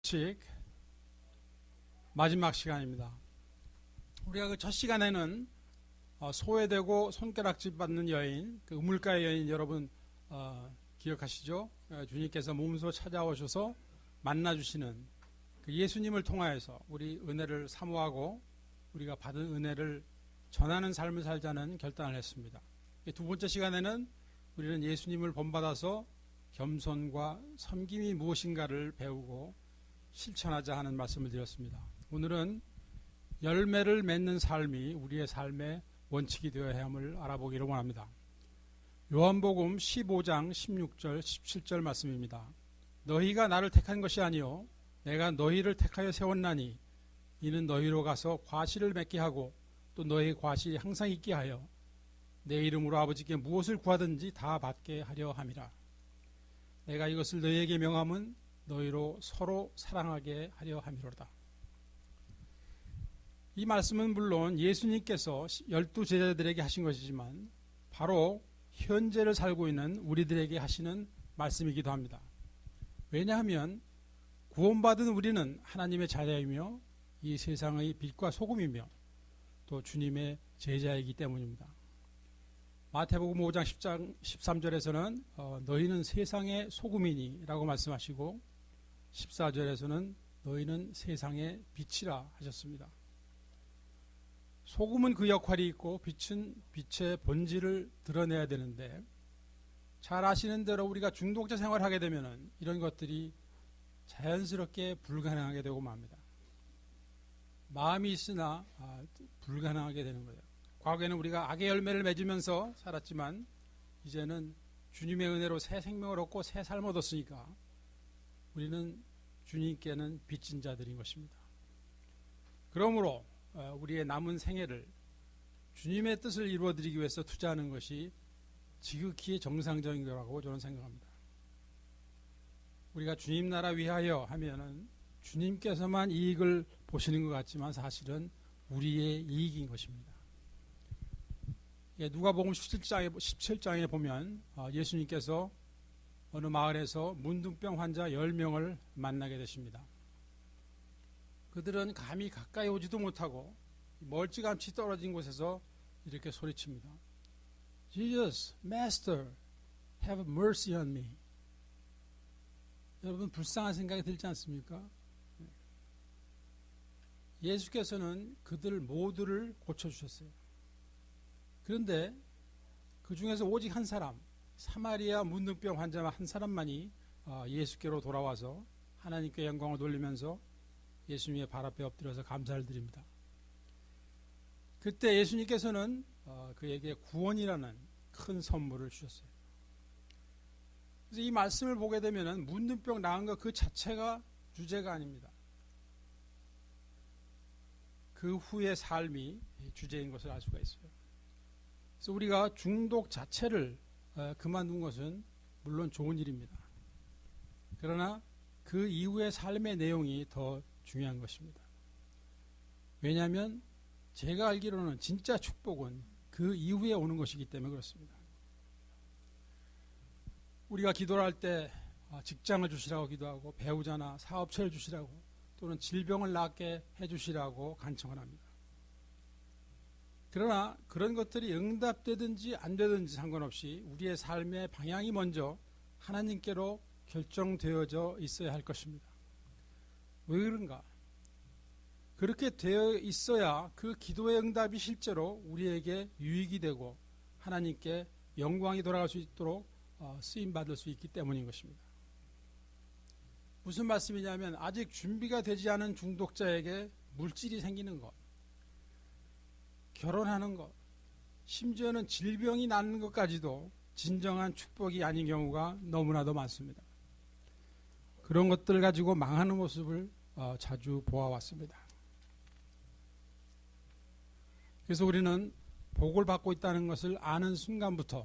법칙 마지막 시간입니다. 우리가 그 첫 시간에는 소외되고 손가락질 받는 여인, 그 우물가의 여인 여러분 기억하시죠? 주님께서 몸소 찾아오셔서 만나주시는 그 예수님을 통하여서 우리 은혜를 사모하고 우리가 받은 은혜를 전하는 삶을 살자는 결단을 했습니다. 두 번째 시간에는 우리는 예수님을 본받아서 겸손과 섬김이 무엇인가를 배우고 실천하자 하는 말씀을 드렸습니다. 오늘은 열매를 맺는 삶이 우리의 삶의 원칙이 되어야 함을 알아보기를 원합니다. 요한복음 15장 16절 17절 말씀입니다. 너희가 나를 택한 것이 아니요 내가 너희를 택하여 세웠나니 이는 너희로 가서 과실을 맺게 하고 또 너희 과실이 항상 있게 하여 내 이름으로 아버지께 무엇을 구하든지 다 받게 하려 함이라. 내가 이것을 너희에게 명함은 너희로 서로 사랑하게 하려 함이로다. 이 말씀은 물론 예수님께서 12제자들에게 하신 것이지만 바로 현재를 살고 있는 우리들에게 하시는 말씀이기도 합니다. 왜냐하면 구원받은 우리는 하나님의 자녀이며 이 세상의 빛과 소금이며 또 주님의 제자이기 때문입니다. 마태복음 5장 13절에서는 너희는 세상의 소금이니 라고 말씀하시고 14절에서는 너희는 세상의 빛이라 하셨습니다. 소금은 그 역할이 있고 빛은 빛의 본질을 드러내야 되는데 잘 아시는 대로 우리가 중독자 생활을 하게 되면 이런 것들이 자연스럽게 불가능하게 되고 맙니다. 마음이 있으나 불가능하게 되는 거예요. 과거에는 우리가 악의 열매를 맺으면서 살았지만 이제는 주님의 은혜로 새 생명을 얻고 새 삶을 얻었으니까 우리는 주님께는 빚진 자들인 것입니다. 그러므로 우리의 남은 생애를 주님의 뜻을 이루어드리기 위해서 투자하는 것이 지극히 정상적인 거라고 저는 생각합니다. 우리가 주님 나라 위하여 하면은 주님께서만 이익을 보시는 것 같지만 사실은 우리의 이익인 것입니다. 누가복음 17장에 보면 예수님께서 어느 마을에서 문둥병 환자 10명을 만나게 되십니다. 그들은 감히 가까이 오지도 못하고 멀찌감치 떨어진 곳에서 이렇게 소리칩니다. Jesus, Master, have mercy on me. 여러분 불쌍한 생각이 들지 않습니까? 예수께서는 그들 모두를 고쳐주셨어요. 그런데 그 중에서 오직 한 사람, 사마리아 문둥병 환자 한 사람만이 예수께로 돌아와서 하나님께 영광을 돌리면서 예수님의 발 앞에 엎드려서 감사를 드립니다. 그때 예수님께서는 그에게 구원이라는 큰 선물을 주셨어요. 그래서 이 말씀을 보게 되면 문둥병 나은 것 그 자체가 주제가 아닙니다. 그 후의 삶이 주제인 것을 알 수가 있어요. 그래서 우리가 중독 자체를 그만둔 것은 물론 좋은 일입니다. 그러나 그 이후의 삶의 내용이 더 중요한 것입니다. 왜냐하면 제가 알기로는 진짜 축복은 그 이후에 오는 것이기 때문에 그렇습니다. 우리가 기도를 할 때 직장을 주시라고 기도하고 배우자나 사업체를 주시라고 또는 질병을 낫게 해주시라고 간청을 합니다. 그러나 그런 것들이 응답되든지 안 되든지 상관없이 우리의 삶의 방향이 먼저 하나님께로 결정되어져 있어야 할 것입니다. 왜 그런가? 그렇게 되어 있어야 그 기도의 응답이 실제로 우리에게 유익이 되고 하나님께 영광이 돌아갈 수 있도록 쓰임받을 수 있기 때문인 것입니다. 무슨 말씀이냐면 아직 준비가 되지 않은 중독자에게 물질이 생기는 것, 결혼하는 것, 심지어는 질병이 낫는 것까지도 진정한 축복이 아닌 경우가 너무나도 많습니다. 그런 것들 가지고 망하는 모습을 자주 보아왔습니다. 그래서 우리는 복을 받고 있다는 것을 아는 순간부터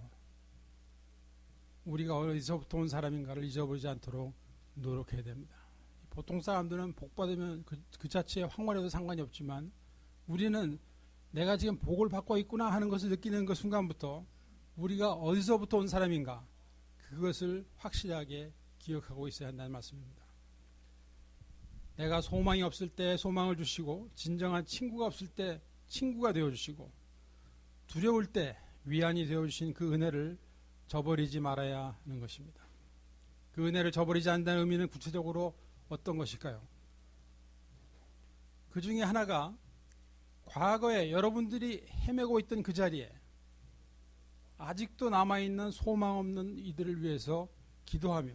우리가 어디서부터 온 사람인가를 잊어버리지 않도록 노력해야 됩니다. 보통 사람들은 복 받으면 그 자체에 황홀해도 상관이 없지만 우리는 내가 지금 복을 받고 있구나 하는 것을 느끼는 그 순간부터 우리가 어디서부터 온 사람인가 그것을 확실하게 기억하고 있어야 한다는 말씀입니다. 내가 소망이 없을 때 소망을 주시고 진정한 친구가 없을 때 친구가 되어주시고 두려울 때 위안이 되어주신 그 은혜를 저버리지 말아야 하는 것입니다. 그 은혜를 저버리지 않는다는 의미는 구체적으로 어떤 것일까요? 그 중에 하나가 과거에 여러분들이 헤매고 있던 그 자리에 아직도 남아있는 소망 없는 이들을 위해서 기도하며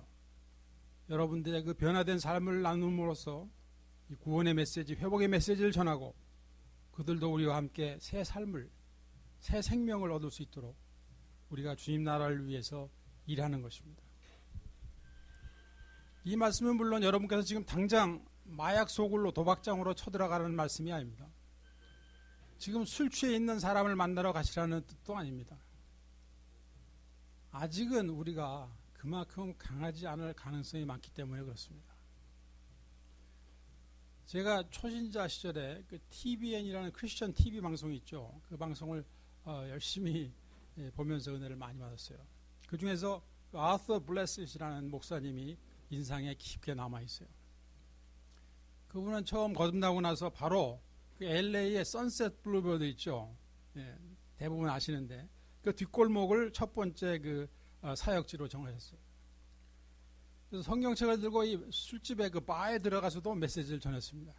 여러분들의 그 변화된 삶을 나눔으로써 이 구원의 메시지, 회복의 메시지를 전하고 그들도 우리와 함께 새 삶을, 새 생명을 얻을 수 있도록 우리가 주님 나라를 위해서 일하는 것입니다. 이 말씀은 물론 여러분께서 지금 당장 마약 소굴로 도박장으로 쳐들어가는 말씀이 아닙니다. 지금 술 취해 있는 사람을 만나러 가시라는 뜻도 아닙니다. 아직은 우리가 그만큼 강하지 않을 가능성이 많기 때문에 그렇습니다. 제가 초신자 시절에 그 TBN이라는 크리스천 TV 방송이 있죠. 그 방송을 열심히 보면서 은혜를 많이 받았어요. 그 중에서 아서 블레셋이라는 목사님이 인상에 깊게 남아 있어요. 그분은 처음 거듭나고 나서 바로 그 LA의 선셋 블루버드 있죠. 대부분 아시는데 그 뒷골목을 첫 번째 그 사역지로 정하셨어요. 그래서 성경책을 들고 이 술집에 그 바에 들어가서도 메시지를 전했습니다.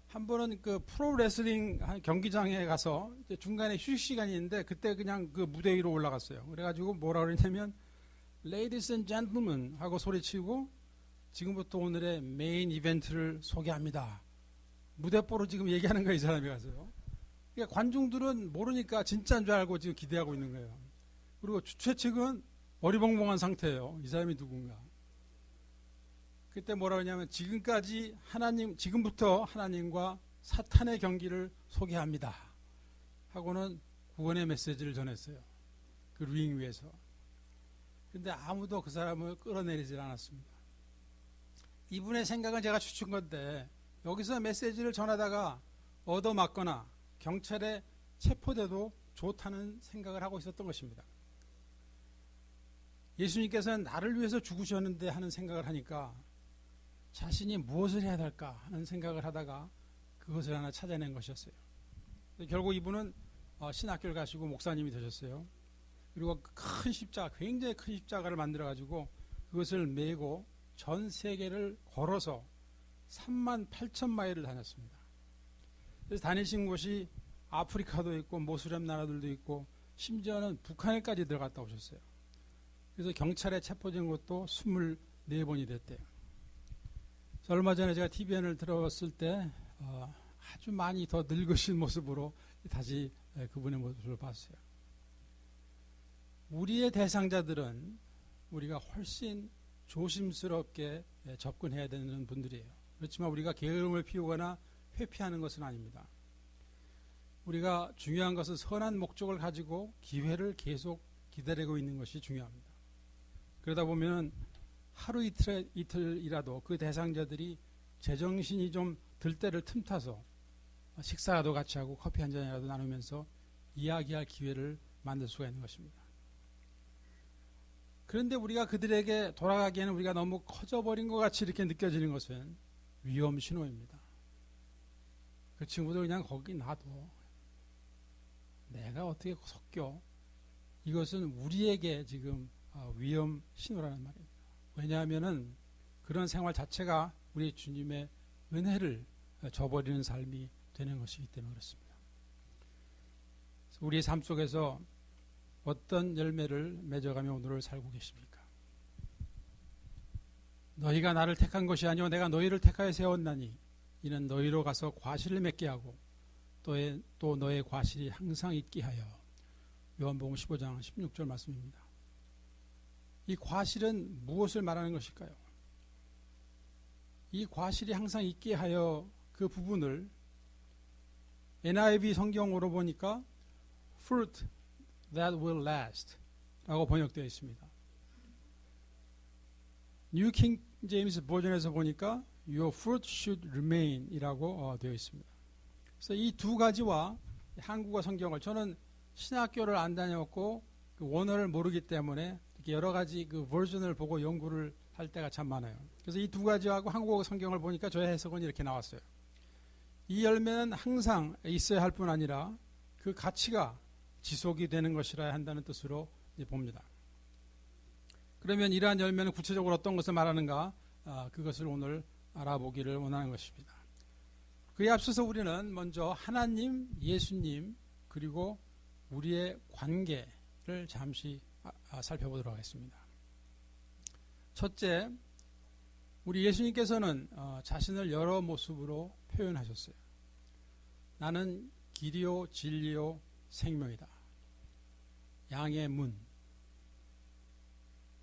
한 번은 그 프로레슬링 경기장에 가서 중간에 휴식 시간이 있는데 그때 그냥 그 무대 위로 올라갔어요. 그래가지고 뭐라 그랬냐면 Ladies and Gentlemen 하고 소리치고 지금부터 오늘의 메인 이벤트를 소개합니다. 무대뽀로 지금 얘기하는 거예요. 이 사람이 가서요. 그러니까 관중들은 모르니까 진짜인 줄 알고 지금 기대하고 있는 거예요. 그리고 주최 측은 어리벙벙한 상태예요. 이 사람이 누군가. 그때 뭐라 그러냐면 지금부터 하나님과 사탄의 경기를 소개합니다. 하고는 구원의 메시지를 전했어요. 그 링 위에서. 근데 아무도 그 사람을 끌어내리질 않았습니다. 이분의 생각은 제가 추측한 건데 여기서 메시지를 전하다가 얻어맞거나 경찰에 체포돼도 좋다는 생각을 하고 있었던 것입니다. 예수님께서는 나를 위해서 죽으셨는데 하는 생각을 하니까 자신이 무엇을 해야 될까 하는 생각을 하다가 그것을 하나 찾아낸 것이었어요. 결국 이분은 신학교를 가시고 목사님이 되셨어요. 그리고 큰 십자가, 굉장히 큰 십자가를 만들어가지고 그것을 메고 전 세계를 걸어서 38,000마일을 다녔습니다. 그래서 다니신 곳이 아프리카도 있고 모슬렘 나라들도 있고 심지어는 북한에까지 들어갔다 오셨어요. 그래서 경찰에 체포된 것도 24번이 됐대요. 얼마 전에 제가 TVN을 들어봤을 때 아주 많이 더 늙으신 모습으로 다시 그분의 모습을 봤어요. 우리의 대상자들은 우리가 훨씬 조심스럽게 접근해야 되는 분들이에요. 그렇지만 우리가 게으름을 피우거나 회피하는 것은 아닙니다. 우리가 중요한 것은 선한 목적을 가지고 기회를 계속 기다리고 있는 것이 중요합니다. 그러다 보면 하루 이틀이라도 그 대상자들이 제정신이 좀 들 때를 틈타서 식사라도 같이 하고 커피 한 잔이라도 나누면서 이야기할 기회를 만들 수가 있는 것입니다. 그런데 우리가 그들에게 돌아가기에는 우리가 너무 커져버린 것 같이 이렇게 느껴지는 것은 위험 신호입니다. 그 친구들 그냥 거기 놔둬. 내가 어떻게 섞여? 이것은 우리에게 지금 위험 신호라는 말입니다. 왜냐하면은 그런 생활 자체가 우리 주님의 은혜를 저버리는 삶이 되는 것이기 때문에 그렇습니다. 우리의 삶 속에서 어떤 열매를 맺어가며 오늘을 살고 계십니까? 너희가 나를 택한 것이 아니오 내가 너희를 택하여 세웠나니 이는 너희로 가서 과실을 맺게 하고 또 너의 과실이 항상 있게 하여. 요한복음 15장 16절 말씀입니다. 이 과실은 무엇을 말하는 것일까요? 이 과실이 항상 있게 하여 그 부분을 NIV 성경으로 보니까 fruit that will last 라고 번역되어 있습니다. New King James 버전에서 보니까 your fruit should remain 이라고 되어 있습니다. 그래서 이 두 가지와 한국어 성경을 저는 신학교를 안 다녔고 그 원어를 모르기 때문에 이렇게 여러 가지 그 버전을 보고 연구를 할 때가 참 많아요. 그래서 이 두 가지하고 한국어 성경을 보니까 저의 해석은 이렇게 나왔어요. 이 열매는 항상 있어야 할 뿐 아니라 그 가치가 지속이 되는 것이라 한다는 뜻으로 봅니다. 그러면 이러한 열매는 구체적으로 어떤 것을 말하는가? 그것을 오늘 알아보기를 원하는 것입니다. 그에 앞서서 우리는 먼저 하나님, 예수님, 그리고 우리의 관계를 잠시 살펴보도록 하겠습니다. 첫째, 우리 예수님께서는 자신을 여러 모습으로 표현하셨어요. 나는 길이요 진리요 생명이다. 양의 문,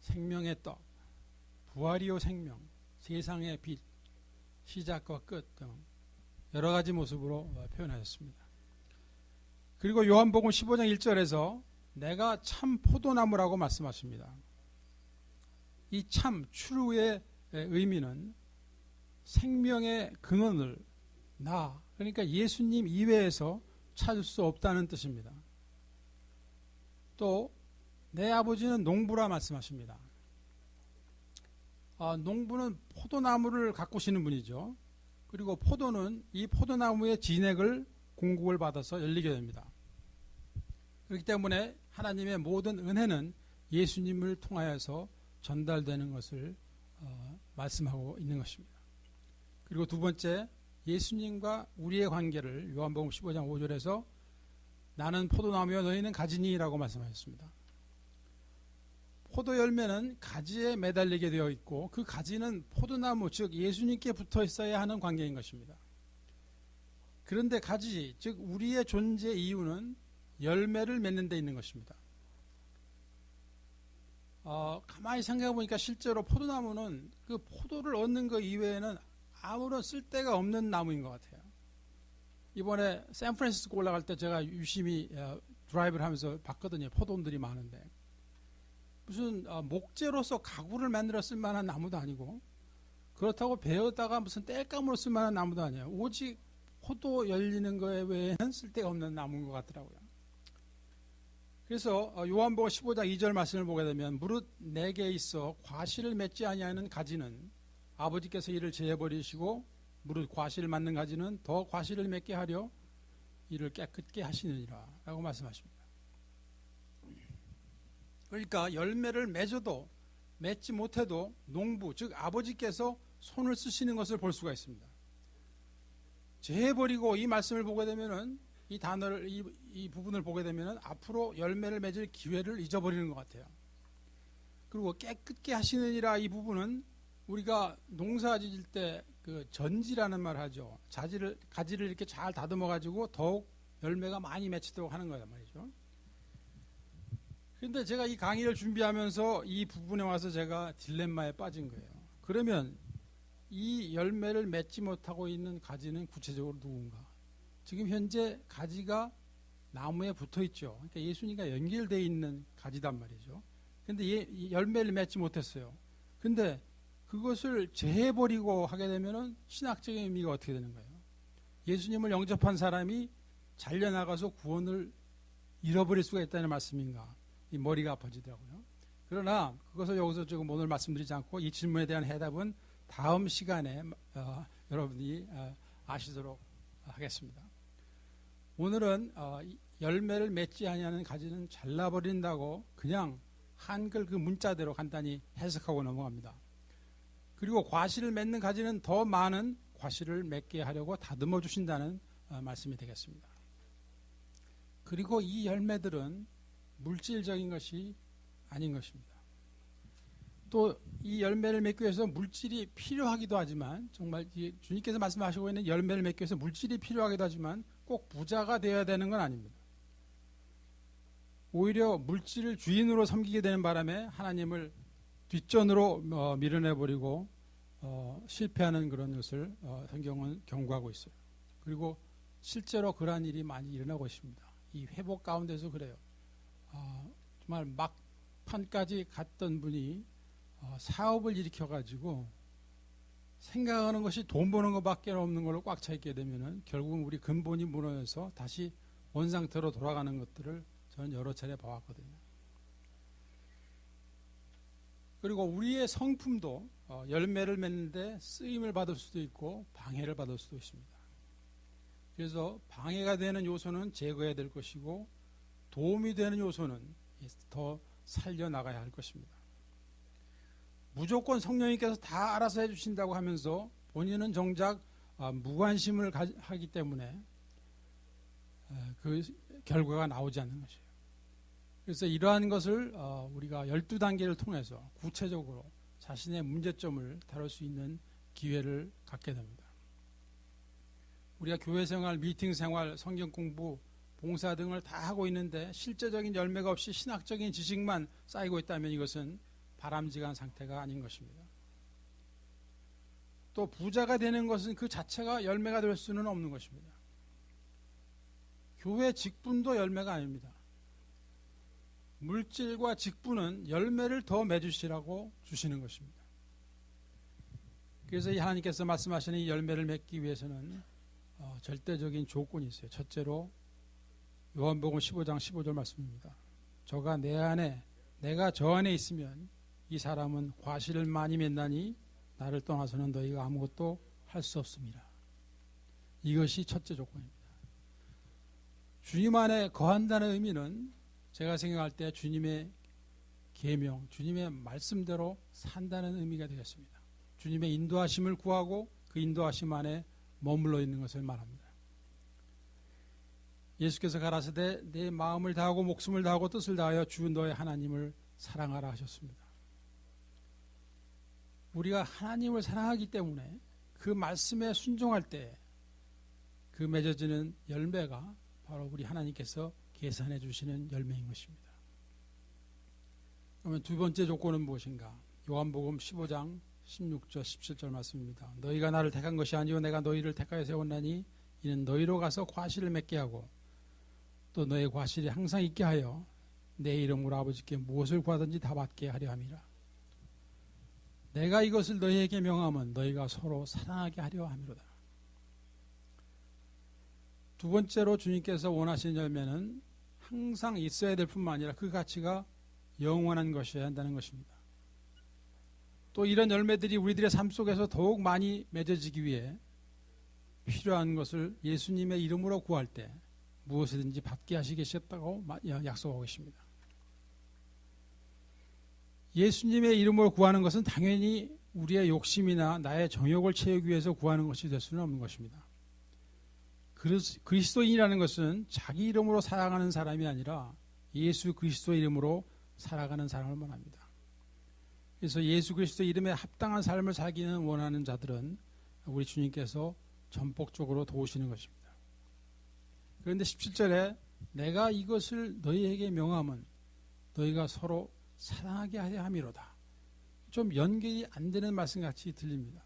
생명의 떡, 부활이요 생명, 세상의 빛, 시작과 끝 등 여러 가지 모습으로 표현하셨습니다. 그리고 요한복음 15장 1절에서 내가 참 포도나무라고 말씀하십니다. 이 참, true의 의미는 생명의 근원을 그러니까 예수님 이외에서 찾을 수 없다는 뜻입니다. 또 내 아버지는 농부라 말씀하십니다. 농부는 포도나무를 가꾸시는 분이죠. 그리고 포도는 이 포도나무의 진액을 공급을 받아서 열리게 됩니다. 그렇기 때문에 하나님의 모든 은혜는 예수님을 통하여서 전달되는 것을 말씀하고 있는 것입니다. 그리고 두 번째, 예수님과 우리의 관계를 요한복음 15장 5절에서 나는 포도나무여 너희는 가지니라고 말씀하셨습니다. 포도 열매는 가지에 매달리게 되어 있고 그 가지는 포도나무 즉 예수님께 붙어 있어야 하는 관계인 것입니다. 그런데 가지 즉 우리의 존재 이유는 열매를 맺는 데 있는 것입니다. 가만히 생각해 보니까 실제로 포도나무는 그 포도를 얻는 것 이외에는 아무런 쓸데가 없는 나무인 것 같아요. 이번에 샌프란시스코 올라갈 때 제가 유심히 드라이브를 하면서 봤거든요. 포도원들이 많은데 무슨 목재로서 가구를 만들어 쓸 만한 나무도 아니고 그렇다고 베어다가 무슨 땔감으로 쓸 만한 나무도 아니에요. 오직 포도 열리는 거에 외에는 쓸데가 없는 나무인 것 같더라고요. 그래서 요한복음 15장 2절 말씀을 보게 되면 무릇 내게 있어 과실을 맺지 아니하는 가지는 아버지께서 이를 제해버리시고 무릇 과실을 맺는 가지는 더 과실을 맺게 하려 이를 깨끗게 하시느니라 라고 말씀하십니다. 그러니까 열매를 맺어도 맺지 못해도 농부 즉 아버지께서 손을 쓰시는 것을 볼 수가 있습니다. 제해버리고 이 말씀을 보게 되면은 이 단어를 이 부분을 보게 되면은 앞으로 열매를 맺을 기회를 잊어버리는 것 같아요. 그리고 깨끗게 하시느니라 이 부분은 우리가 농사 지을 때 그 전지라는 말 하죠. 가지를 이렇게 잘 다듬어 가지고 더욱 열매가 많이 맺히도록 하는 거란 말이죠. 그런데 제가 이 강의를 준비하면서 이 부분에 와서 제가 딜레마에 빠진 거예요. 그러면 이 열매를 맺지 못하고 있는 가지는 구체적으로 누군가? 지금 현재 가지가 나무에 붙어 있죠. 그러니까 예수님과 연결되어 있는 가지단 말이죠. 그런데 열매를 맺지 못했어요. 그런데 그것을 제해버리고 하게 되면 신학적인 의미가 어떻게 되는 거예요? 예수님을 영접한 사람이 잘려나가서 구원을 잃어버릴 수가 있다는 말씀인가? 이 머리가 아파지더라고요. 그러나 그것을 여기서 지금 오늘 말씀드리지 않고 이 질문에 대한 해답은 다음 시간에 여러분이 아시도록 하겠습니다. 오늘은 열매를 맺지 아니하는 가지는 잘라버린다고 그냥 한글 그 문자대로 간단히 해석하고 넘어갑니다. 그리고 과실을 맺는 가지는 더 많은 과실을 맺게 하려고 다듬어 주신다는 말씀이 되겠습니다. 그리고 이 열매들은 물질적인 것이 아닌 것입니다. 또 이 열매를 맺기 위해서 물질이 필요하기도 하지만 정말 주님께서 말씀하시고 있는 열매를 맺기 위해서 물질이 필요하기도 하지만 꼭 부자가 되어야 되는 건 아닙니다. 오히려 물질을 주인으로 섬기게 되는 바람에 하나님을 뒷전으로 밀어내버리고 실패하는 그런 것을 성경은 경고하고 있어요. 그리고 실제로 그러한 일이 많이 일어나고 있습니다. 이 회복 가운데서 그래요. 정말 막판까지 갔던 분이 사업을 일으켜가지고 생각하는 것이 돈 버는 것밖에 없는 걸로 꽉 차 있게 되면은 결국은 우리 근본이 무너져서 다시 원상태로 돌아가는 것들을 저는 여러 차례 봐왔거든요. 그리고 우리의 성품도 열매를 맺는데 쓰임을 받을 수도 있고 방해를 받을 수도 있습니다. 그래서 방해가 되는 요소는 제거해야 될 것이고 도움이 되는 요소는 더 살려나가야 할 것입니다. 무조건 성령님께서 다 알아서 해주신다고 하면서 본인은 정작 무관심을 하기 때문에 그 결과가 나오지 않는 것이에요. 그래서 이러한 것을 우리가 12단계를 통해서 구체적으로 자신의 문제점을 다룰 수 있는 기회를 갖게 됩니다. 우리가 교회 생활, 미팅 생활, 성경 공부, 봉사 등을 다 하고 있는데 실제적인 열매가 없이 신학적인 지식만 쌓이고 있다면 이것은 바람직한 상태가 아닌 것입니다. 또 부자가 되는 것은 그 자체가 열매가 될 수는 없는 것입니다. 교회 직분도 열매가 아닙니다. 물질과 직분은 열매를 더 맺으시라고 주시는 것입니다. 그래서 이 하나님께서 말씀하시는 이 열매를 맺기 위해서는 절대적인 조건이 있어요. 첫째로 요한복음 15장 15절 말씀입니다. 저가 내 안에 내가 저 안에 있으면 이 사람은 과실을 많이 맺나니 나를 떠나서는 너희가 아무것도 할 수 없습니다. 이것이 첫째 조건입니다. 주님 안에 거한다는 의미는 제가 생각할 때 주님의 계명, 주님의 말씀대로 산다는 의미가 되겠습니다. 주님의 인도하심을 구하고 그 인도하심 안에 머물러 있는 것을 말합니다. 예수께서 가라사대 내 마음을 다하고 목숨을 다하고 뜻을 다하여 주 너의 하나님을 사랑하라 하셨습니다. 우리가 하나님을 사랑하기 때문에 그 말씀에 순종할 때 그 맺어지는 열매가 바로 우리 하나님께서 계산해 주시는 열매인 것입니다. 그러면 두 번째 조건은 무엇인가? 요한복음 15장 16절 17절 말씀입니다. 너희가 나를 택한 것이 아니요 내가 너희를 택하여 세웠나니 이는 너희로 가서 과실을 맺게 하고 또 너의 과실이 항상 있게 하여 내 이름으로 아버지께 무엇을 구하든지 다 받게 하려 함이라. 내가 이것을 너희에게 명함은 너희가 서로 사랑하게 하려 함이로다. 두 번째로 주님께서 원하시는 열매는 항상 있어야 될 뿐만 아니라 그 가치가 영원한 것이어야 한다는 것입니다. 또 이런 열매들이 우리들의 삶 속에서 더욱 많이 맺어지기 위해 필요한 것을 예수님의 이름으로 구할 때 무엇이든지 받게 하시겠다고 약속하고 계십니다. 예수님의 이름으로 구하는 것은 당연히 우리의 욕심이나 나의 정욕을 채우기 위해서 구하는 것이 될 수는 없는 것입니다. 그리스도인이라는 것은 자기 이름으로 살아가는 사람이 아니라 예수 그리스도 이름으로 살아가는 사람을 말합니다. 그래서 예수 그리스도 이름에 합당한 삶을 살기는 원하는 자들은 우리 주님께서 전폭적으로 도우시는 것입니다. 그런데 17절에 내가 이것을 너희에게 명함은 너희가 서로 사랑하게 하려 함이로다. 좀 연결이 안 되는 말씀같이 들립니다.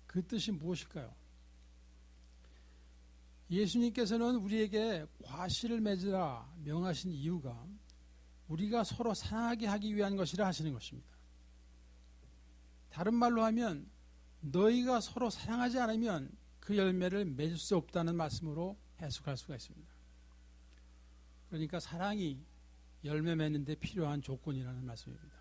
그 뜻이 무엇일까요? 예수님께서는 우리에게 과실을 맺으라 명하신 이유가 우리가 서로 사랑하게 하기 위한 것이라 하시는 것입니다. 다른 말로 하면 너희가 서로 사랑하지 않으면 그 열매를 맺을 수 없다는 말씀으로 해석할 수가 있습니다. 그러니까 사랑이 열매 맺는 데 필요한 조건이라는 말씀입니다.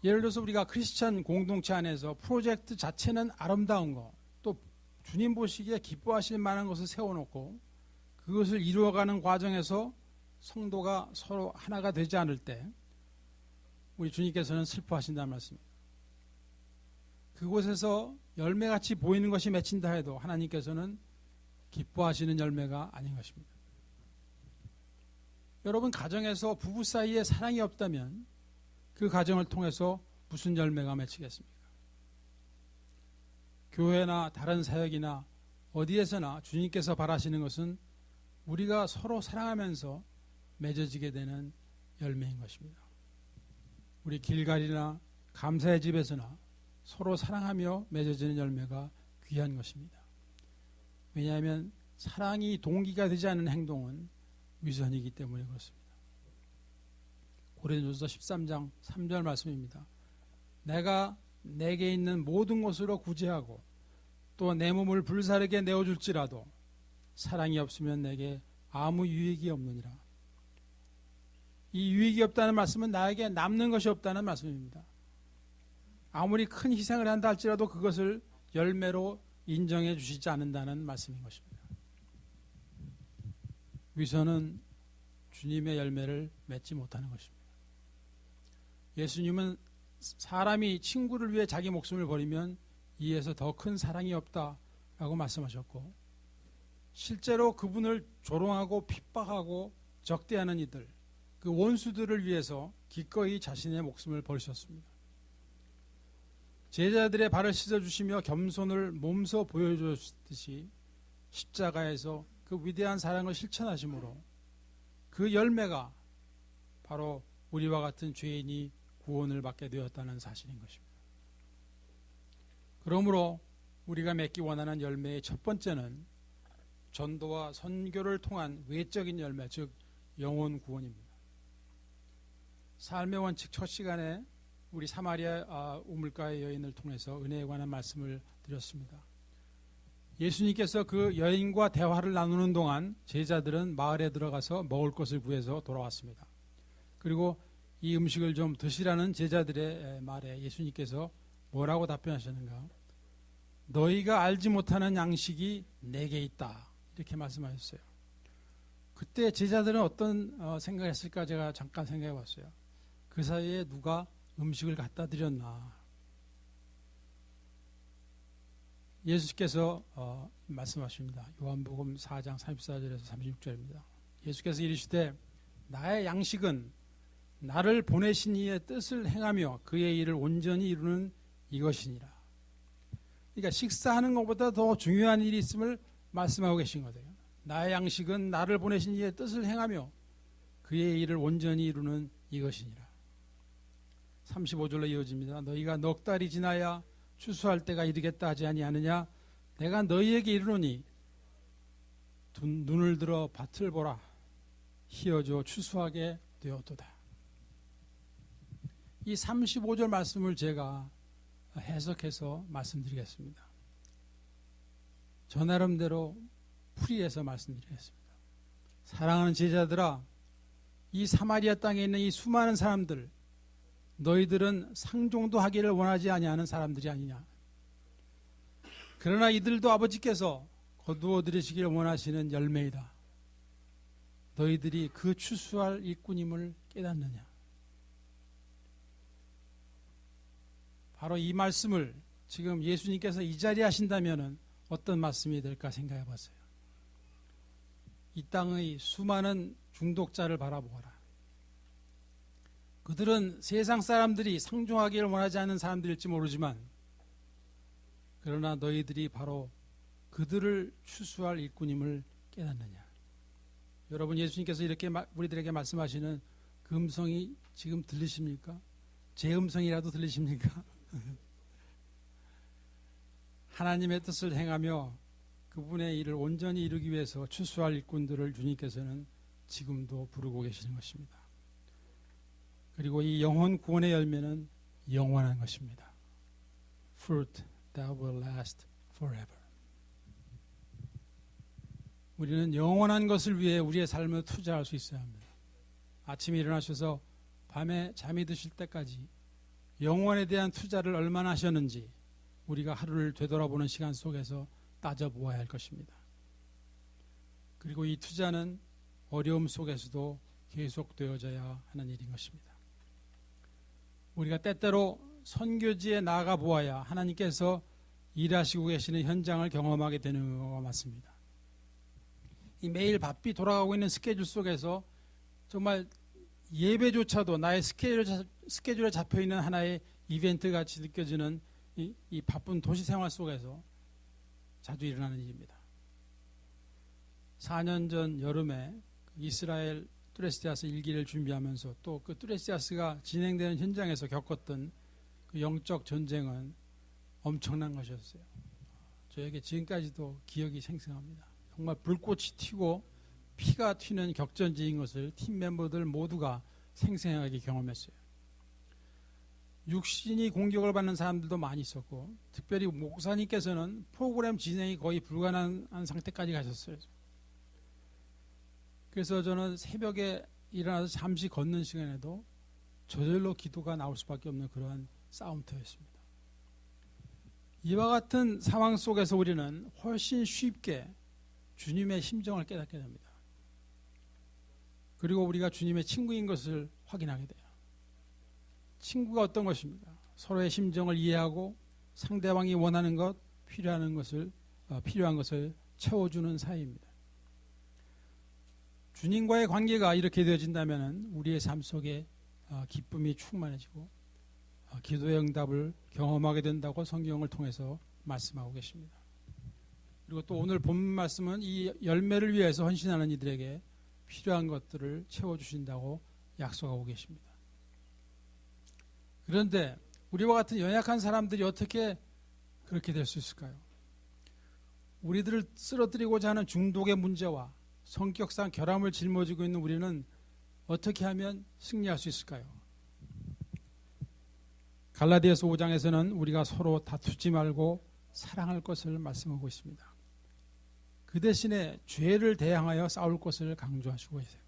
예를 들어서 우리가 크리스천 공동체 안에서 프로젝트 자체는 아름다운 거, 또 주님 보시기에 기뻐하실 만한 것을 세워놓고 그것을 이루어가는 과정에서 성도가 서로 하나가 되지 않을 때 우리 주님께서는 슬퍼하신다는 말씀입니다. 그곳에서 열매같이 보이는 것이 맺힌다 해도 하나님께서는 기뻐하시는 열매가 아닌 것입니다. 여러분 가정에서 부부 사이에 사랑이 없다면 그 가정을 통해서 무슨 열매가 맺히겠습니까? 교회나 다른 사역이나 어디에서나 주님께서 바라시는 것은 우리가 서로 사랑하면서 맺어지게 되는 열매인 것입니다. 우리 길갈이나 감사의 집에서나 서로 사랑하며 맺어지는 열매가 귀한 것입니다. 왜냐하면 사랑이 동기가 되지 않는 행동은 위선이기 때문에 그렇습니다. 고린도서 13장 3절 말씀입니다. 내가 내게 있는 모든 것으로 구제하고 또 내 몸을 불사르게 내어줄지라도 사랑이 없으면 내게 아무 유익이 없느니라. 이 유익이 없다는 말씀은 나에게 남는 것이 없다는 말씀입니다. 아무리 큰 희생을 한다 할지라도 그것을 열매로 인정해 주시지 않는다는 말씀인 것입니다. 위선은 주님의 열매를 맺지 못하는 것입니다. 예수님은 사람이 친구를 위해 자기 목숨을 버리면 이에서 더 큰 사랑이 없다라고 말씀하셨고, 실제로 그분을 조롱하고 핍박하고 적대하는 이들, 그 원수들을 위해서 기꺼이 자신의 목숨을 버리셨습니다. 제자들의 발을 씻어주시며 겸손을 몸소 보여주셨듯이 십자가에서 그 위대한 사랑을 실천하심으로 그 열매가 바로 우리와 같은 죄인이 구원을 받게 되었다는 사실인 것입니다. 그러므로 우리가 맺기 원하는 열매의 첫 번째는 전도와 선교를 통한 외적인 열매, 즉 영혼 구원입니다. 삶의 원칙 첫 시간에 우리 사마리아 우물가의 여인을 통해서 은혜에 관한 말씀을 드렸습니다. 예수님께서 그 여인과 대화를 나누는 동안 제자들은 마을에 들어가서 먹을 것을 구해서 돌아왔습니다. 그리고 이 음식을 좀 드시라는 제자들의 말에 예수님께서 뭐라고 답변하셨는가? 너희가 알지 못하는 양식이 내게 있다, 이렇게 말씀하셨어요. 그때 제자들은 어떤 생각을 했을까 제가 잠깐 생각해 봤어요. 그 사이에 누가 음식을 갖다 드렸나. 예수께서 말씀하십니다. 요한복음 4장 34절에서 36절입니다. 예수께서 이르시되 나의 양식은 나를 보내신 이의 뜻을 행하며 그의 일을 온전히 이루는 이것이니라. 그러니까 식사하는 것보다 더 중요한 일이 있음을 말씀하고 계신 거예요. 나의 양식은 나를 보내신 이의 뜻을 행하며 그의 일을 온전히 이루는 이것이니라. 35절로 이어집니다. 너희가 넉 달이 지나야 추수할 때가 이르겠다 하지 아니하느냐? 내가 너희에게 이르노니 눈을 들어 밭을 보라. 희어져 추수하게 되었도다. 이 35절 말씀을 제가 해석해서 말씀드리겠습니다. 저 나름대로 풀이해서 말씀드리겠습니다. 사랑하는 제자들아, 이 사마리아 땅에 있는 이 수많은 사람들, 너희들은 상종도 하기를 원하지 아니하는 사람들이 아니냐. 그러나 이들도 아버지께서 거두어 들이시기를 원하시는 열매이다. 너희들이 그 추수할 일꾼임을 깨닫느냐. 바로 이 말씀을 지금 예수님께서 이 자리에 하신다면 어떤 말씀이 될까 생각해 봤어요. 이 땅의 수많은 중독자를 바라보아라. 그들은 세상 사람들이 상종하기를 원하지 않는 사람들일지 모르지만, 그러나 너희들이 바로 그들을 추수할 일꾼임을 깨닫느냐. 여러분, 예수님께서 이렇게 우리들에게 말씀하시는 그 음성이 지금 들리십니까? 제 음성이라도 들리십니까? 하나님의 뜻을 행하며 그분의 일을 온전히 이루기 위해서 추수할 일꾼들을 주님께서는 지금도 부르고 계시는 것입니다. 그리고 이 영혼 구원의 열매는 영원한 것입니다. Fruit that will last forever. 우리는 영원한 것을 위해 우리의 삶을 투자할 수 있어야 합니다. 아침에 일어나셔서 밤에 잠이 드실 때까지 영원에 대한 투자를 얼마나 하셨는지 우리가 하루를 되돌아보는 시간 속에서 따져보아야 할 것입니다. 그리고 이 투자는 어려움 속에서도 계속되어져야 하는 일인 것입니다. 우리가 때때로 선교지에 나아가 보아야 하나님께서 일하시고 계시는 현장을 경험하게 되는 것과 맞습니다. 이 매일 바삐 돌아가고 있는 스케줄 속에서 정말 예배조차도 나의 스케줄에 잡혀있는 하나의 이벤트 같이 느껴지는 이 바쁜 도시 생활 속에서 자주 일어나는 일입니다. 4년 전 여름에 이스라엘 뚜레시아스 일기를 준비하면서 또 그 뚜레시아스가 진행되는 현장에서 겪었던 그 영적 전쟁은 엄청난 것이었어요. 저에게 지금까지도 기억이 생생합니다. 정말 불꽃이 튀고 피가 튀는 격전지인 것을 팀 멤버들 모두가 생생하게 경험했어요. 육신이 공격을 받는 사람들도 많이 있었고, 특별히 목사님께서는 프로그램 진행이 거의 불가능한 상태까지 가셨어요. 그래서 저는 새벽에 일어나서 잠시 걷는 시간에도 저절로 기도가 나올 수밖에 없는 그러한 싸움터였습니다. 이와 같은 상황 속에서 우리는 훨씬 쉽게 주님의 심정을 깨닫게 됩니다. 그리고 우리가 주님의 친구인 것을 확인하게 돼요. 친구가 어떤 것입니까? 서로의 심정을 이해하고 상대방이 원하는 것, 필요한 것을 채워주는 사이입니다. 주님과의 관계가 이렇게 되어진다면 우리의 삶 속에 기쁨이 충만해지고 기도의 응답을 경험하게 된다고 성경을 통해서 말씀하고 계십니다. 그리고 또 오늘 본 말씀은 이 열매를 위해서 헌신하는 이들에게 필요한 것들을 채워주신다고 약속하고 계십니다. 그런데 우리와 같은 연약한 사람들이 어떻게 그렇게 될 수 있을까요? 우리들을 쓰러뜨리고자 하는 중독의 문제와 성격상 결함을 짊어지고 있는 우리는 어떻게 하면 승리할 수 있을까요? 갈라디아서 5장에서는 우리가 서로 다투지 말고 사랑할 것을 말씀하고 있습니다. 그 대신에 죄를 대항하여 싸울 것을 강조하시고 계세요.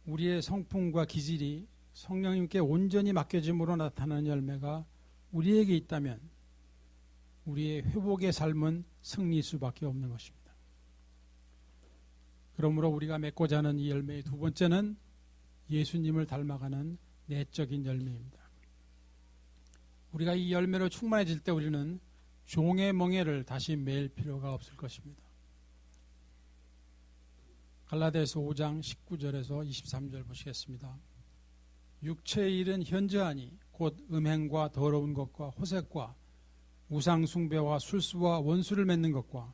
우리의 성품과 기질이 성령님께 온전히 맡겨짐으로 나타나는 열매가 우리에게 있다면 우리의 회복의 삶은 승리일 수밖에 없는 것입니다. 그러므로 우리가 맺고자 하는 이 열매의 두 번째는 예수님을 닮아가는 내적인 열매입니다. 우리가 이 열매로 충만해질 때 우리는 종의 멍에를 다시 매일 필요가 없을 것입니다. 갈라디아서 5장 19절에서 23절 보시겠습니다. 육체의 일은 현저하니 곧 음행과 더러운 것과 호색과 우상 숭배와 술수와 원수를 맺는 것과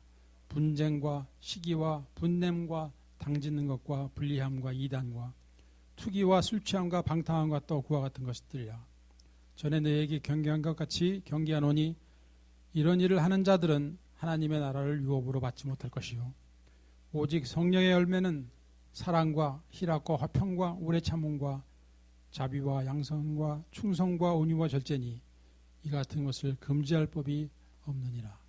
분쟁과 시기와 분냄과 당짓는 것과 불리함과 이단과 투기와 술취함과 방탕함과 또 그와 같은 것들이라. 전에 너희에게 경계한 것 같이 경계하노니 이런 일을 하는 자들은 하나님의 나라를 유업으로 받지 못할 것이요 오직 성령의 열매는 사랑과 희락과 화평과 오래 참음과 자비와 양선과 충성과 온유와 절제니 이 같은 것을 금지할 법이 없느니라.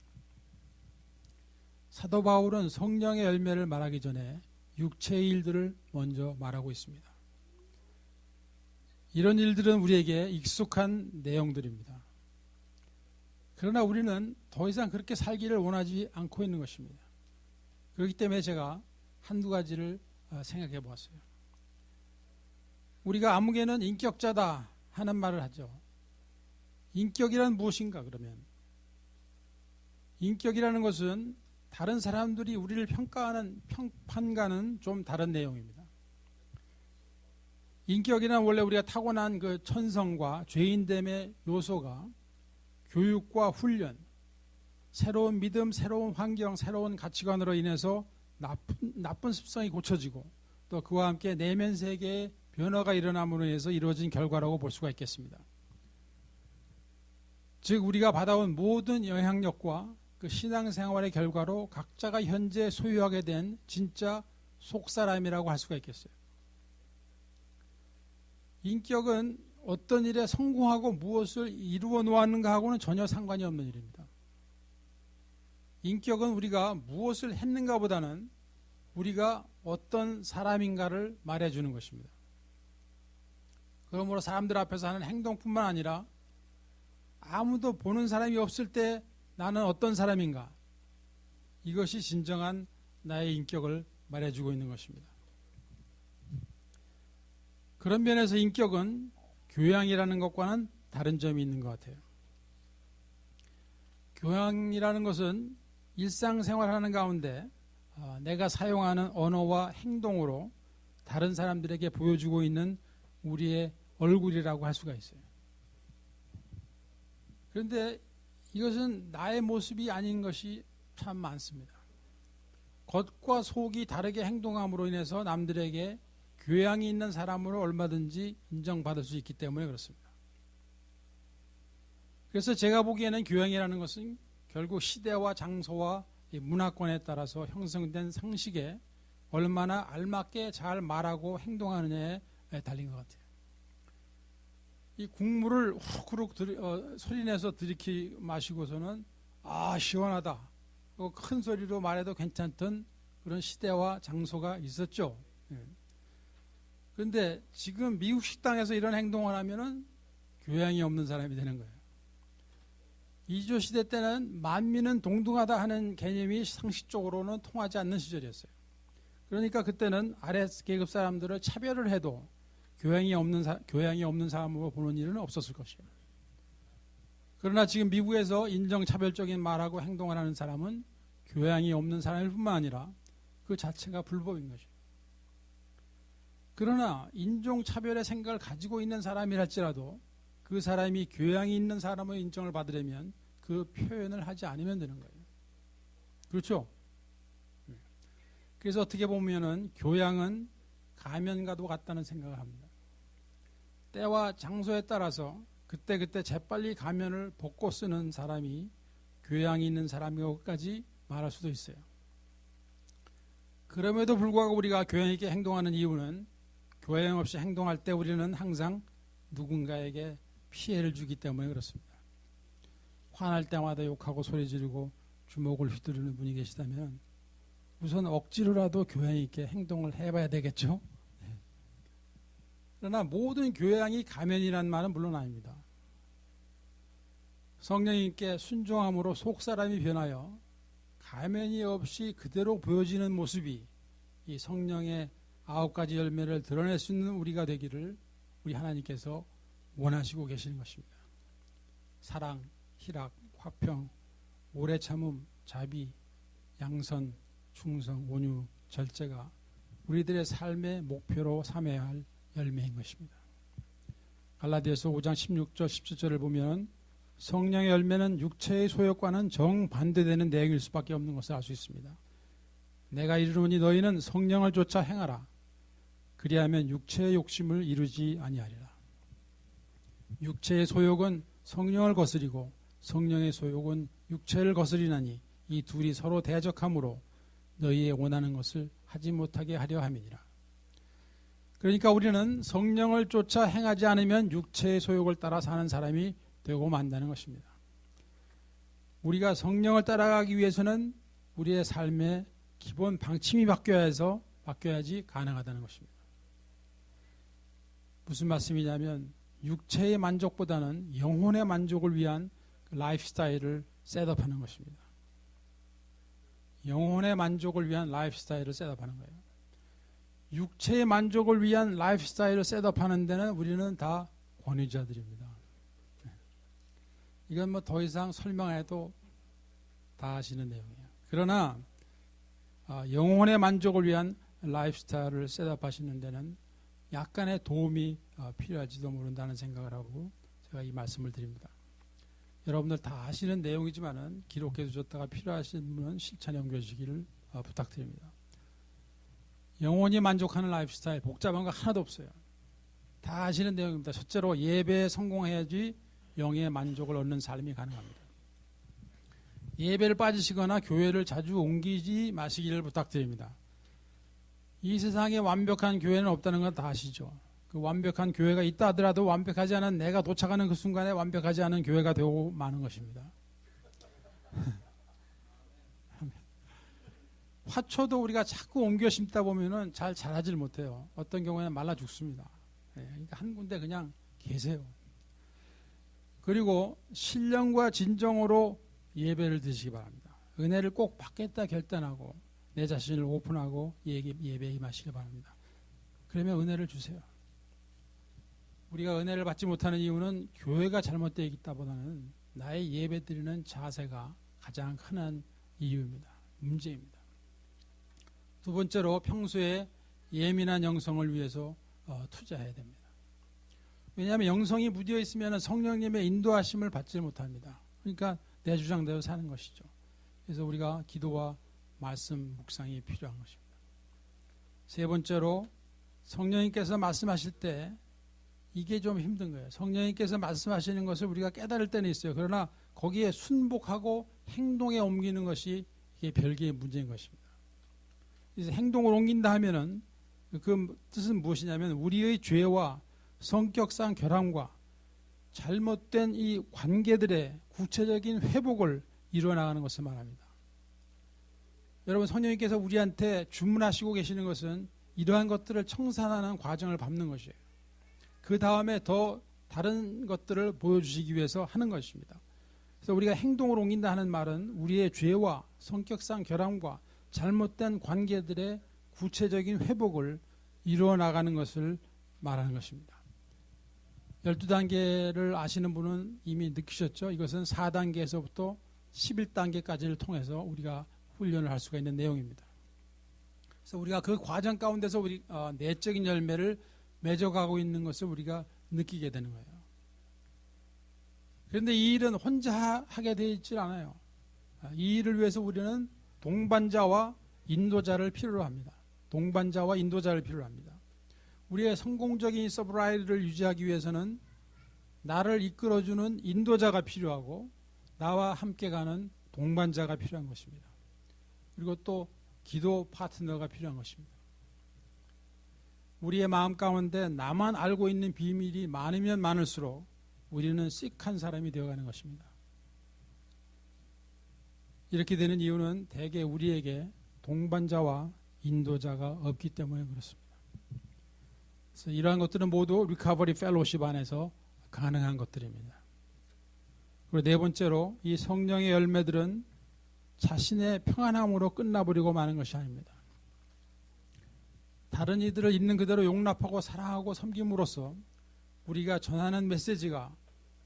사도 바울은 성령의 열매를 말하기 전에 육체의 일들을 먼저 말하고 있습니다. 이런 일들은 우리에게 익숙한 내용들입니다. 그러나 우리는 더 이상 그렇게 살기를 원하지 않고 있는 것입니다. 그렇기 때문에 제가 한두 가지를 생각해 보았어요. 우리가 아무개는 인격자다 하는 말을 하죠. 인격이란 무엇인가 그러면? 인격이라는 것은 다른 사람들이 우리를 평가하는 평판과는 좀 다른 내용입니다. 인격이란 원래 우리가 타고난 그 천성과 죄인됨의 요소가 교육과 훈련, 새로운 믿음, 새로운 환경, 새로운 가치관으로 인해서 나쁜 습성이 고쳐지고 또 그와 함께 내면 세계의 변화가 일어남으로 인해서 이루어진 결과라고 볼 수가 있겠습니다. 즉 우리가 받아온 모든 영향력과 그 신앙생활의 결과로 각자가 현재 소유하게 된 진짜 속사람이라고 할 수가 있겠어요. 인격은 어떤 일에 성공하고 무엇을 이루어 놓았는가하고는 전혀 상관이 없는 일입니다. 인격은 우리가 무엇을 했는가 보다는 우리가 어떤 사람인가를 말해주는 것입니다. 그러므로 사람들 앞에서 하는 행동뿐만 아니라 아무도 보는 사람이 없을 때 나는 어떤 사람인가, 이것이 진정한 나의 인격을 말해주고 있는 것입니다. 그런 면에서 인격은 교양이라는 것과는 다른 점이 있는 것 같아요. 교양이라는 것은 일상생활하는 가운데 내가 사용하는 언어와 행동으로 다른 사람들에게 보여주고 있는 우리의 얼굴이라고 할 수가 있어요. 그런데 이것은 나의 모습이 아닌 것이 참 많습니다. 겉과 속이 다르게 행동함으로 인해서 남들에게 교양이 있는 사람으로 얼마든지 인정받을 수 있기 때문에 그렇습니다. 그래서 제가 보기에는 교양이라는 것은 결국 시대와 장소와 문화권에 따라서 형성된 상식에 얼마나 알맞게 잘 말하고 행동하느냐에 달린 것 같아요. 이 국물을 후루룩 소리내서 들이키 마시고서는 시원하다, 큰 소리로 말해도 괜찮던 그런 시대와 장소가 있었죠. 그런데 지금 미국 식당에서 이런 행동을 하면은 교양이 없는 사람이 되는 거예요. 이조 시대 때는 만민은 동등하다 하는 개념이 상식적으로는 통하지 않는 시절이었어요. 그러니까 그때는 아래 계급 사람들을 차별을 해도 교양이 없는 사람으로 보는 일은 없었을 것이에요. 그러나 지금 미국에서 인종차별적인 말하고 행동을 하는 사람은 교양이 없는 사람일 뿐만 아니라 그 자체가 불법인 것이에요. 그러나 인종차별의 생각을 가지고 있는 사람이랄지라도 그 사람이 교양이 있는 사람의 인정을 받으려면 그 표현을 하지 않으면 되는 거예요. 그렇죠? 그래서 어떻게 보면은 교양은 가면과도 같다는 생각을 합니다. 때와 장소에 따라서 그때 재빨리 가면을 벗고 쓰는 사람이 교양이 있는 사람이라고까지 말할 수도 있어요. 그럼에도 불구하고 우리가 교양 있게 행동하는 이유는 교양 없이 행동할 때 우리는 항상 누군가에게 피해를 주기 때문에 그렇습니다. 화날 때마다 욕하고 소리 지르고 주먹을 휘두르는 분이 계시다면 우선 억지로라도 교양 있게 행동을 해봐야 되겠죠. 그러나 모든 교양이 가면이라는 말은 물론 아닙니다. 성령님께 순종함으로 속사람이 변하여 가면이 없이 그대로 보여지는 모습이 이 성령의 9가지 열매를 드러낼 수 있는 우리가 되기를 우리 하나님께서 원하시고 계시는 것입니다. 사랑, 희락, 화평, 오래 참음, 자비, 양선, 충성, 온유, 절제가 우리들의 삶의 목표로 삼아야 할 열매인 것입니다. 갈라디아서 5장 16절 17절을 보면 성령의 열매는 육체의 소욕과는 정반대되는 내용일 수밖에 없는 것을 알 수 있습니다. 내가 이르노니 너희는 성령을 쫓아 행하라. 그리하면 육체의 욕심을 이루지 아니하리라. 육체의 소욕은 성령을 거스리고 성령의 소욕은 육체를 거스리나니 이 둘이 서로 대적하므로 너희의 원하는 것을 하지 못하게 하려 함이니라. 그러니까 우리는 성령을 쫓아 행하지 않으면 육체의 소욕을 따라 사는 사람이 되고 만다는 것입니다. 우리가 성령을 따라가기 위해서는 우리의 삶의 기본 방침이 바뀌어야지 가능하다는 것입니다. 무슨 말씀이냐면 육체의 만족보다는 영혼의 만족을 위한 라이프 스타일을 셋업하는 것입니다. 영혼의 만족을 위한 라이프 스타일을 셋업하는 거예요. 육체의 만족을 위한 라이프 스타일을 셋업하는 데는 우리는 다 권위자들입니다. 이건 뭐 더 이상 설명해도 다 아시는 내용이에요. 그러나 영혼의 만족을 위한 라이프 스타일을 셋업하시는 데는 약간의 도움이 필요할지도 모른다는 생각을 하고 제가 이 말씀을 드립니다. 여러분들 다 아시는 내용이지만은 기록해 두셨다가 필요하신 분은 실천에 옮겨주시기를 부탁드립니다. 영혼이 만족하는 라이프 스타일 복잡한 거 하나도 없어요. 다 아시는 내용입니다. 첫째로 예배에 성공해야지 영의 만족을 얻는 삶이 가능합니다. 예배를 빠지시거나 교회를 자주 옮기지 마시기를 부탁드립니다. 이 세상에 완벽한 교회는 없다는 건 다 아시죠? 그 완벽한 교회가 있다 하더라도 완벽하지 않은 내가 도착하는 그 순간에 완벽하지 않은 교회가 되고 마는 것입니다. 화초도 우리가 자꾸 옮겨 심다 보면은 잘 자라질 못해요. 어떤 경우에는 말라 죽습니다. 그러니까 한 군데 그냥 계세요. 그리고 신령과 진정으로 예배를 드시기 바랍니다. 은혜를 꼭 받겠다 결단하고 내 자신을 오픈하고 예배에 임하시기 바랍니다. 그러면 은혜를 주세요. 우리가 은혜를 받지 못하는 이유는 교회가 잘못되어 있다보다는 나의 예배 드리는 자세가 가장 큰 이유입니다. 문제입니다. 두 번째로 평소에 예민한 영성을 위해서 투자해야 됩니다. 왜냐하면 영성이 무디어 있으면 성령님의 인도하심을 받지 못합니다. 그러니까 내 주장대로 사는 것이죠. 그래서 우리가 기도와 말씀 묵상이 필요한 것입니다. 세 번째로 성령님께서 말씀하실 때 이게 좀 힘든 거예요. 성령님께서 말씀하시는 것을 우리가 깨달을 때는 있어요. 그러나 거기에 순복하고 행동에 옮기는 것이 이게 별개의 문제인 것입니다. 그래서 행동을 옮긴다 하면은 그 뜻은 무엇이냐면 우리의 죄와 성격상 결함과 잘못된 이 관계들의 구체적인 회복을 이루어나가는 것을 말합니다. 여러분 성령님께서 우리한테 주문하시고 계시는 것은 이러한 것들을 청산하는 과정을 밟는 것이에요. 그 다음에 더 다른 것들을 보여주시기 위해서 하는 것입니다. 그래서 우리가 행동을 옮긴다 하는 말은 우리의 죄와 성격상 결함과 잘못된 관계들의 구체적인 회복을 이루어 나가는 것을 말하는 것입니다. 12단계를 아시는 분은 이미 느끼셨죠? 이것은 4단계에서부터 11단계까지를 통해서 우리가 훈련을 할 수가 있는 내용입니다. 그래서 우리가 그 과정 가운데서 우리 내적인 열매를 맺어가고 있는 것을 우리가 느끼게 되는 거예요. 그런데 이 일은 혼자 하게 되어 있지 않아요. 이 일을 위해서 우리는 동반자와 인도자를 필요로 합니다. 동반자와 인도자를 필요로 합니다. 우리의 성공적인 서브라이드를 유지하기 위해서는 나를 이끌어주는 인도자가 필요하고 나와 함께 가는 동반자가 필요한 것입니다. 그리고 또 기도 파트너가 필요한 것입니다. 우리의 마음 가운데 나만 알고 있는 비밀이 많으면 많을수록 우리는 시크한 사람이 되어가는 것입니다. 이렇게 되는 이유는 대개 우리에게 동반자와 인도자가 없기 때문에 그렇습니다. 그래서 이러한 것들은 모두 리커버리 펠로십 안에서 가능한 것들입니다. 그리고 네 번째로 이 성령의 열매들은 자신의 평안함으로 끝나버리고 마는 것이 아닙니다. 다른 이들을 있는 그대로 용납하고 사랑하고 섬김으로써 우리가 전하는 메시지가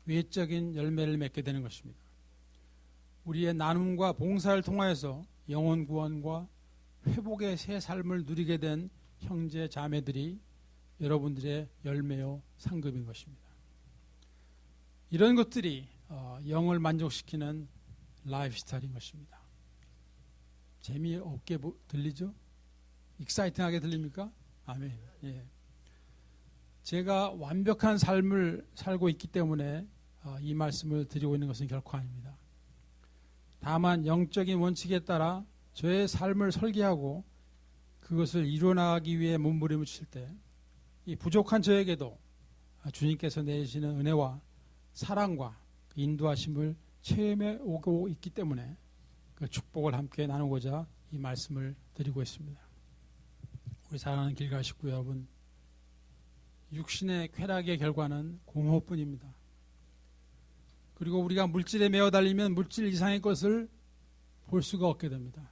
외적인 열매를 맺게 되는 것입니다. 우리의 나눔과 봉사를 통하여서 영혼 구원과 회복의 새 삶을 누리게 된 형제 자매들이 여러분들의 열매요 상급인 것입니다. 이런 것들이 영을 만족시키는 라이프 스타일인 것입니다. 재미없게 들리죠? 익사이팅하게 들립니까? 아멘. 예. 제가 완벽한 삶을 살고 있기 때문에 이 말씀을 드리고 있는 것은 결코 아닙니다. 다만 영적인 원칙에 따라 저의 삶을 설계하고 그것을 이루어나가기 위해 몸부림을 칠 때 이 부족한 저에게도 주님께서 내주시는 은혜와 사랑과 인도하심을 체험해 오고 있기 때문에 그 축복을 함께 나누고자 이 말씀을 드리고 있습니다. 우리 사랑하는 길가 식구 여러분, 육신의 쾌락의 결과는 공허뿐입니다. 그리고 우리가 물질에 매어 달리면 물질 이상의 것을 볼 수가 없게 됩니다.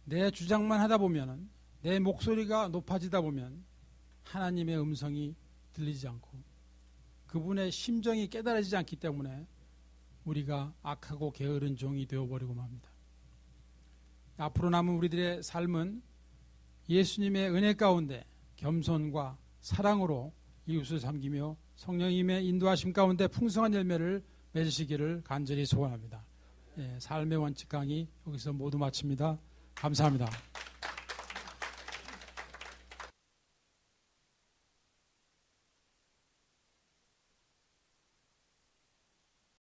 내 주장만 하다 보면, 내 목소리가 높아지다 보면 하나님의 음성이 들리지 않고 그분의 심정이 깨달아지지 않기 때문에 우리가 악하고 게으른 종이 되어버리고 맙니다. 앞으로 남은 우리들의 삶은 예수님의 은혜 가운데 겸손과 사랑으로 이웃을 섬기며 성령님의 인도하심 가운데 풍성한 열매를 맺으시기를 간절히 소원합니다. 삶의 원칙 강의 여기서 모두 마칩니다. 감사합니다.